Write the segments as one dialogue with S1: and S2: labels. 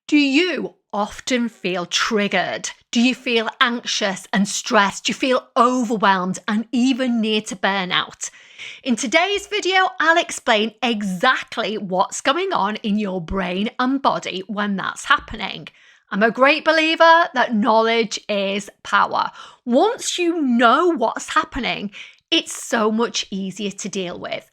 S1: Do you often feel triggered? Do you feel anxious and stressed? Do you feel overwhelmed and even near to burnout? In today's video, I'll explain exactly what's going on in your brain and body when that's happening. I'm a great believer that knowledge is power. Once you know what's happening, it's so much easier to deal with.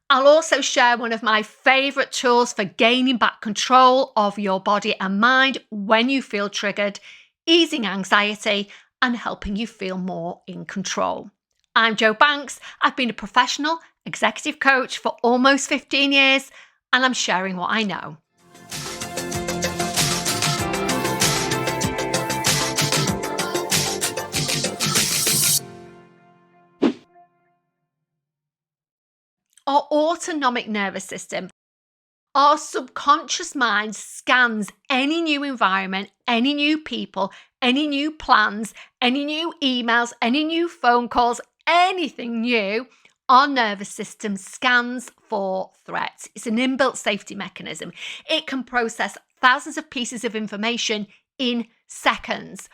S1: I'll also share one of my favourite tools for gaining back control of your body and mind when you feel triggered, easing anxiety and helping you feel more in control. I'm Jo Banks. I've been a professional executive coach for almost 15 years and I'm sharing what I know. Our autonomic nervous system, our subconscious mind scans any new environment, any new people, any new plans, any new emails, any new phone calls, anything new. Our nervous system scans for threats. It's an inbuilt safety mechanism. It can process thousands of pieces of information in seconds.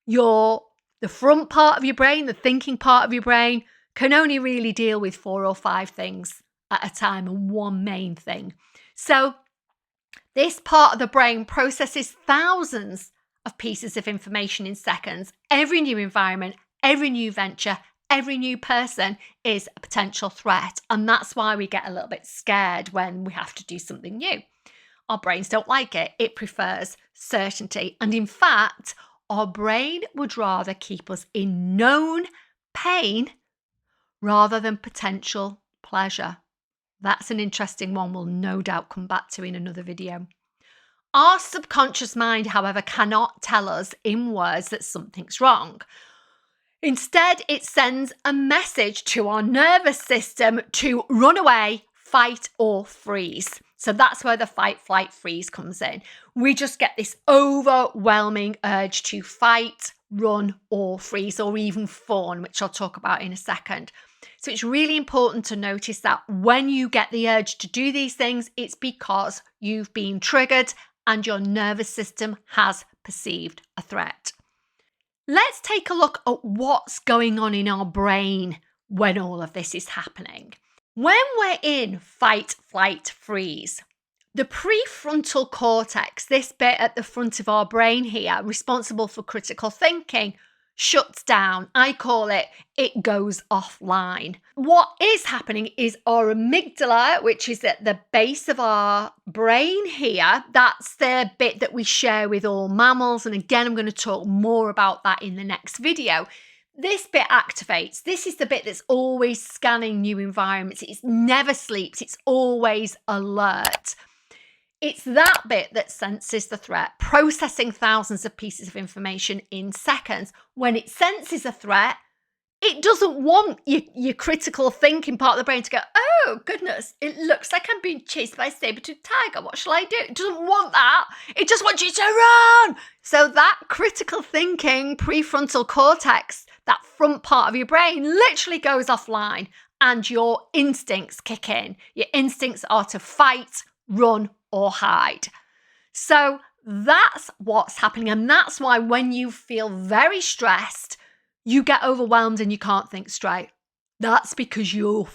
S1: The front part of your brain, the thinking part of your brain, can only really deal with 4 or 5 things at a time and one main thing. So this part of the brain processes thousands of pieces of information in seconds. Every new environment, every new venture, every new person is a potential threat. And that's why we get a little bit scared when we have to do something new. Our brains don't like it. It prefers certainty. And in fact, our brain would rather keep us in known pain rather than potential pleasure. That's an interesting one we'll no doubt come back to in another video. Our subconscious mind, however, cannot tell us in words that something's wrong. Instead, it sends a message to our nervous system to run away, fight, or freeze. So that's where the fight, flight, freeze comes in. We just get this overwhelming urge to fight, run, or freeze, or even fawn, which I'll talk about in a second. So it's really important to notice that when you get the urge to do these things, it's because you've been triggered and your nervous system has perceived a threat. Let's take a look at what's going on in our brain when all of this is happening. When we're in fight, flight, freeze, the prefrontal cortex, this bit at the front of our brain here, responsible for critical thinking, shuts down. I call it goes offline. What is happening is our amygdala, which is at the base of our brain here, that's the bit that we share with all mammals. And again, I'm going to talk more about that in the next video. This bit activates. This is the bit that's always scanning new environments. It never sleeps. It's always alert. It's that bit that senses the threat, processing thousands of pieces of information in seconds. When it senses a threat, it doesn't want your critical thinking part of the brain to go, oh, goodness, it looks like I'm being chased by a saber-toothed tiger. What shall I do? It doesn't want that. It just wants you to run. So that critical thinking prefrontal cortex, that front part of your brain, literally goes offline and your instincts kick in. Your instincts are to fight, run, or hide. So that's what's happening. And that's why when you feel very stressed, you get overwhelmed and you can't think straight. That's because your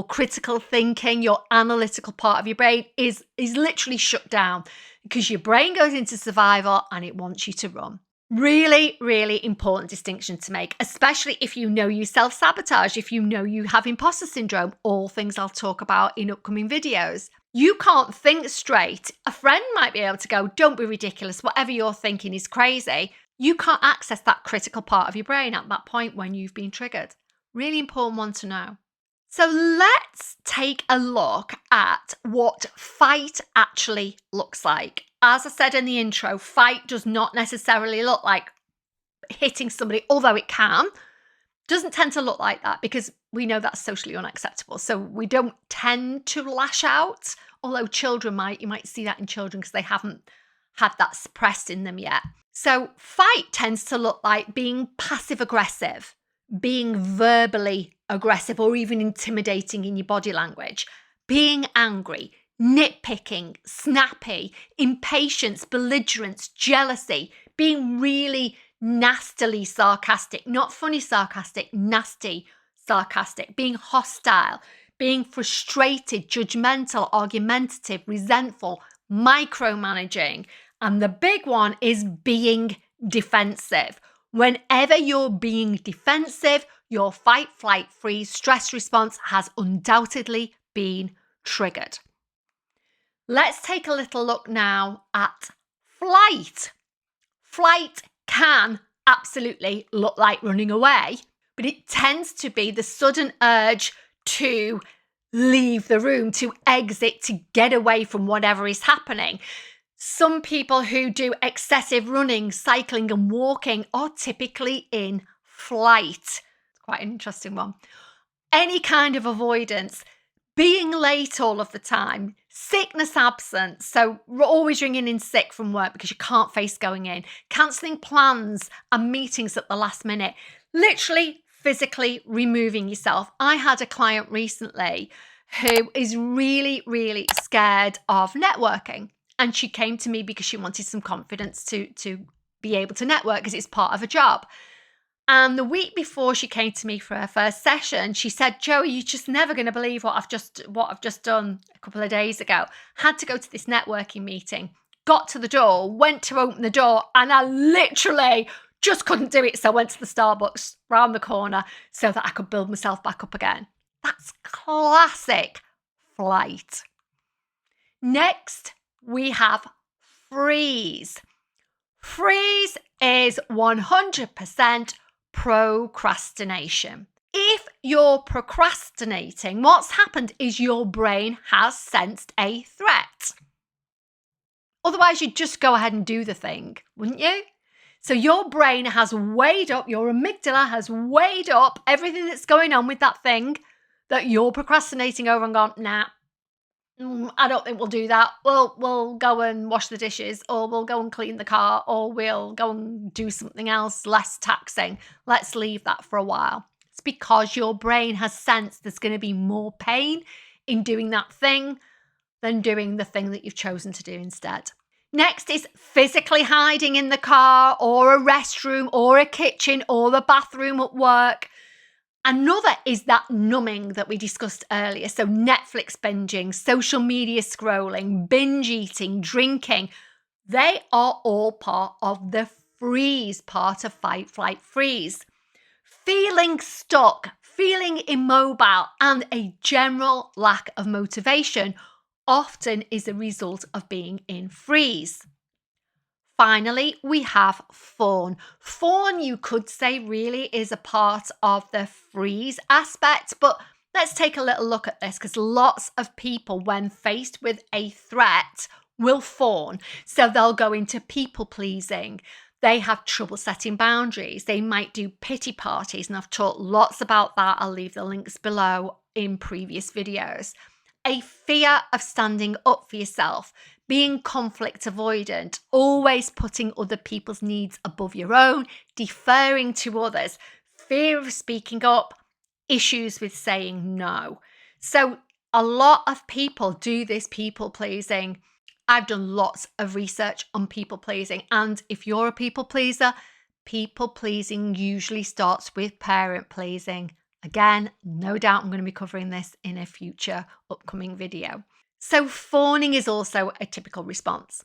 S1: critical thinking, your analytical part of your brain is literally shut down because your brain goes into survival and it wants you to run. Really, really important distinction to make, especially if you know you self-sabotage, if you know you have imposter syndrome, all things I'll talk about in upcoming videos. You can't think straight. A friend might be able to go, don't be ridiculous, whatever you're thinking is crazy. You can't access that critical part of your brain at that point when you've been triggered. Really important one to know. So let's take a look at what fight actually looks like. As I said in the intro, fight does not necessarily look like hitting somebody, although it can. Doesn't tend to look like that because we know that's socially unacceptable. So we don't tend to lash out, although children you might see that in children because they haven't had that suppressed in them yet. So fight tends to look like being passive aggressive, being verbally aggressive or even intimidating in your body language, being angry, nitpicking, snappy, impatience, belligerence, jealousy, being really nastily sarcastic, not funny sarcastic, nasty sarcastic, being hostile, being frustrated, judgmental, argumentative, resentful, micromanaging. And the big one is being defensive. Whenever you're being defensive, your fight, flight, freeze, stress response has undoubtedly been triggered. Let's take a little look now at flight. Flight can absolutely look like running away, but it tends to be the sudden urge to leave the room, to exit, to get away from whatever is happening. Some people who do excessive running, cycling, and walking are typically in flight. It's quite an interesting one. Any kind of avoidance, being late all of the time, sickness absence, so always ringing in sick from work because you can't face going in, cancelling plans and meetings at the last minute, literally physically removing yourself. I had a client recently who is really, really scared of networking. And she came to me because she wanted some confidence to be able to network because it's part of a job. And the week before she came to me for her first session, she said, "Joey, you're just never going to believe what I've just done a couple of days ago. Had to go to this networking meeting, got to the door, went to open the door, and I literally just couldn't do it. So I went to the Starbucks round the corner so that I could build myself back up again." That's classic flight. Next, we have freeze. Freeze is 100% procrastination. If you're procrastinating, what's happened is your brain has sensed a threat. Otherwise, you'd just go ahead and do the thing, wouldn't you? So your brain has weighed up, your amygdala has weighed up everything that's going on with that thing that you're procrastinating over and gone, nah, I don't think we'll do that. We'll go and wash the dishes, or we'll go and clean the car, or we'll go and do something else less taxing. Let's leave that for a while. It's because your brain has sensed there's going to be more pain in doing that thing than doing the thing that you've chosen to do instead. Next is physically hiding in the car or a restroom or a kitchen or the bathroom at work. Another is that numbing that we discussed earlier. So Netflix binging, social media scrolling, binge eating, drinking, they are all part of the freeze part of fight, flight, freeze. Feeling stuck, feeling immobile, and a general lack of motivation often is a result of being in freeze. Finally, we have fawn. Fawn, you could say, really is a part of the freeze aspect, but let's take a little look at this because lots of people, when faced with a threat, will fawn. So they'll go into people pleasing. They have trouble setting boundaries. They might do pity parties, and I've talked lots about that. I'll leave the links below in previous videos. A fear of standing up for yourself, being conflict avoidant, always putting other people's needs above your own, deferring to others, fear of speaking up, issues with saying no. So a lot of people do this people pleasing. I've done lots of research on people pleasing, and if you're a people pleaser, people pleasing usually starts with parent pleasing. Again, no doubt I'm going to be covering this in a future upcoming video. So fawning is also a typical response.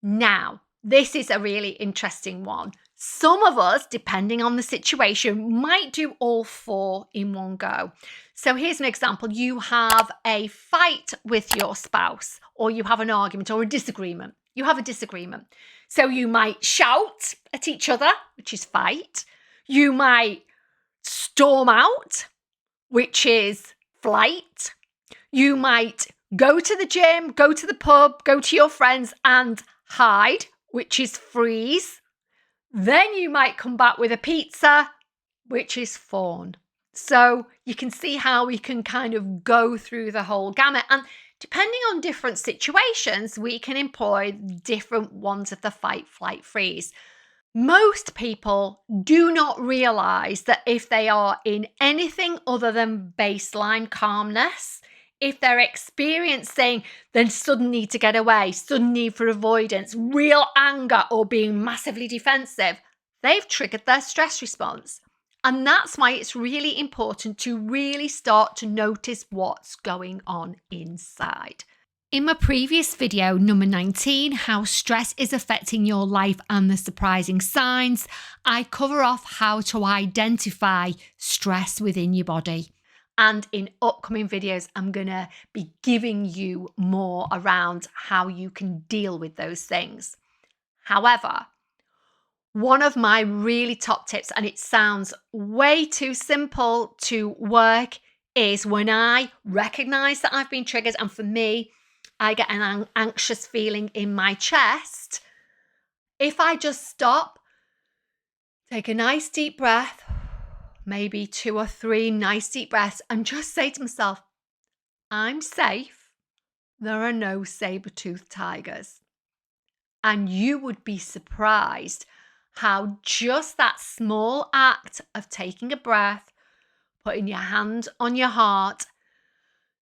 S1: Now, this is a really interesting one. Some of us, depending on the situation, might do all four in one go. So here's an example. You have a fight with your spouse, or you have an argument or a disagreement. You have a disagreement. So you might shout at each other, which is fight. You might storm out, which is flight. You might go to the gym, go to the pub, go to your friends and hide, which is freeze. Then you might come back with a pizza, which is fawn. So you can see how we can kind of go through the whole gamut. And depending on different situations, we can employ different ones of the fight, flight, freeze. Most people do not realize that if they are in anything other than baseline calmness, if they're experiencing the sudden need to get away, sudden need for avoidance, real anger, or being massively defensive, they've triggered their stress response. And that's why it's really important to really start to notice what's going on inside. In my previous video, number 19, how stress is affecting your life and the surprising signs, I cover off how to identify stress within your body. And in upcoming videos, I'm going to be giving you more around how you can deal with those things. However, one of my really top tips, and it sounds way too simple to work, is when I recognize that I've been triggered, and for me, I get an anxious feeling in my chest. If I just stop, take a nice deep breath, maybe 2 or 3 nice deep breaths, and just say to myself, I'm safe. There are no saber-toothed tigers. And you would be surprised how just that small act of taking a breath, putting your hand on your heart,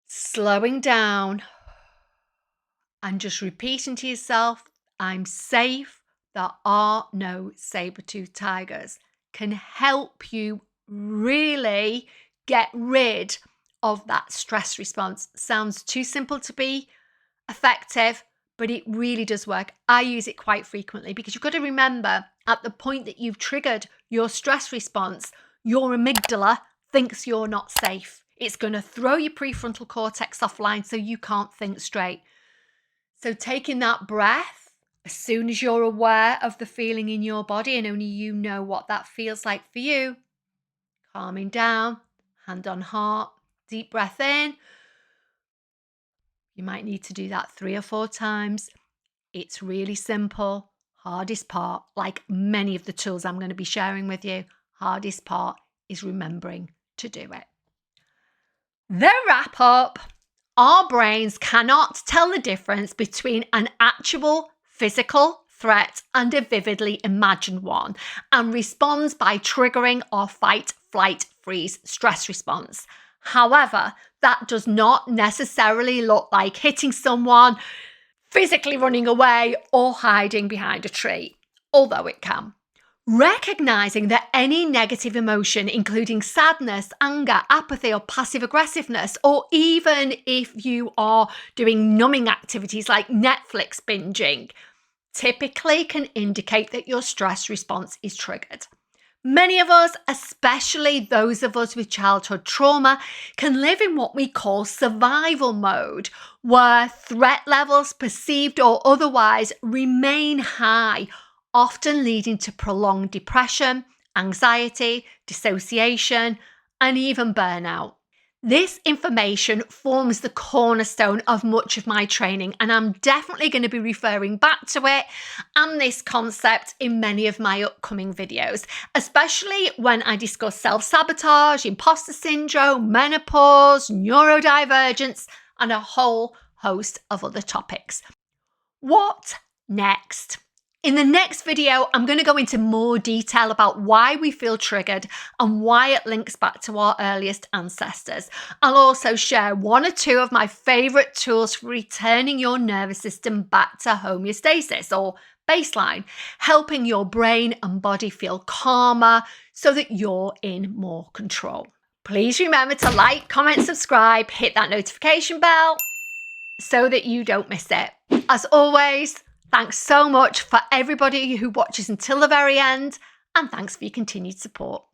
S1: slowing down, and just repeating to yourself, I'm safe, there are no saber-toothed tigers, can help you really get rid of that stress response. Sounds too simple to be effective, but it really does work. I use it quite frequently because you've got to remember, at the point that you've triggered your stress response, your amygdala thinks you're not safe. It's going to throw your prefrontal cortex offline so you can't think straight. So taking that breath, as soon as you're aware of the feeling in your body, and only you know what that feels like for you, calming down, hand on heart, deep breath in. You might need to do that 3 or 4 times. It's really simple. Hardest part, like many of the tools I'm going to be sharing with you, hardest part is remembering to do it. The wrap up. Our brains cannot tell the difference between an actual physical threat and a vividly imagined one, and responds by triggering our fight, flight, freeze stress response. However, that does not necessarily look like hitting someone, physically running away, or hiding behind a tree, although it can. Recognizing that any negative emotion, including sadness, anger, apathy, or passive aggressiveness, or even if you are doing numbing activities like Netflix binging, typically can indicate that your stress response is triggered. Many of us, especially those of us with childhood trauma, can live in what we call survival mode, where threat levels, perceived or otherwise, remain high, often leading to prolonged depression, anxiety, dissociation, and even burnout. This information forms the cornerstone of much of my training, and I'm definitely going to be referring back to it and this concept in many of my upcoming videos, especially when I discuss self-sabotage, imposter syndrome, menopause, neurodivergence, and a whole host of other topics. What next? In the next video, I'm going to go into more detail about why we feel triggered and why it links back to our earliest ancestors. I'll also share 1 or 2 of my favorite tools for returning your nervous system back to homeostasis or baseline, helping your brain and body feel calmer so that you're in more control. Please remember to like, comment, subscribe, hit that notification bell so that you don't miss it. As always, thanks so much for everybody who watches until the very end, and thanks for your continued support.